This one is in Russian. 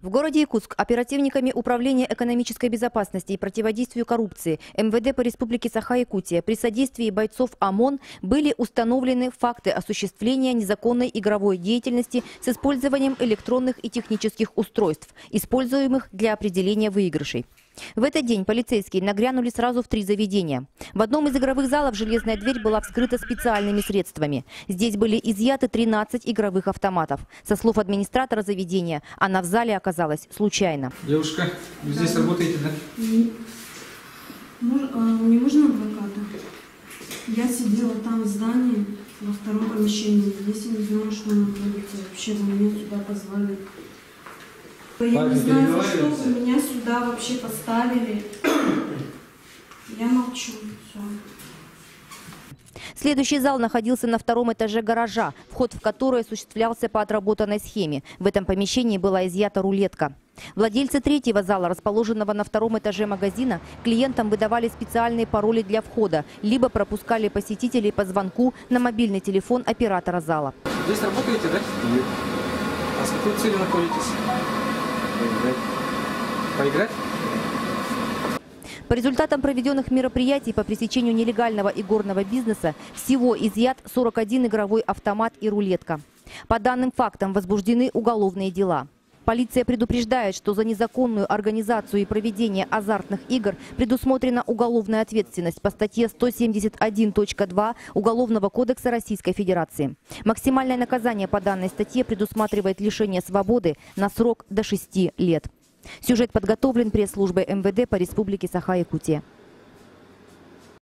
В городе Якутск оперативниками Управления экономической безопасности и противодействию коррупции МВД по Республике Саха-Якутия при содействии бойцов ОМОН были установлены факты осуществления незаконной игровой деятельности с использованием электронных и технических устройств, используемых для определения выигрышей. В этот день полицейские нагрянули сразу в 3 заведения. В одном из игровых залов железная дверь была вскрыта специальными средствами. Здесь были изъяты 13 игровых автоматов. Со слов администратора заведения, она в зале оказалась случайно. Девушка, вы здесь работаете, да? Мне нужно адвоката. Я сидела там в здании, во втором помещении. Здесь я не знаю, что находится. Вообще вы меня сюда позвали. Я не знаю, за что вы меня сюда вообще поставили. Я молчу. Все. Следующий зал находился на 2-м этаже гаража, вход в который осуществлялся по отработанной схеме. В этом помещении была изъята рулетка. Владельцы 3-го зала, расположенного на 2-м этаже магазина, клиентам выдавали специальные пароли для входа, либо пропускали посетителей по звонку на мобильный телефон оператора зала. Здесь работаете, да? Нет. А с какой целью находитесь? Поиграть? По результатам проведенных мероприятий по пресечению нелегального игорного бизнеса всего изъят 41 игровой автомат и рулетка. По данным фактам возбуждены уголовные дела. Полиция предупреждает, что за незаконную организацию и проведение азартных игр предусмотрена уголовная ответственность по статье 171.2 Уголовного кодекса Российской Федерации. Максимальное наказание по данной статье предусматривает лишение свободы на срок до 6 лет. Сюжет подготовлен пресс-службой МВД по Республике Саха-Якутия.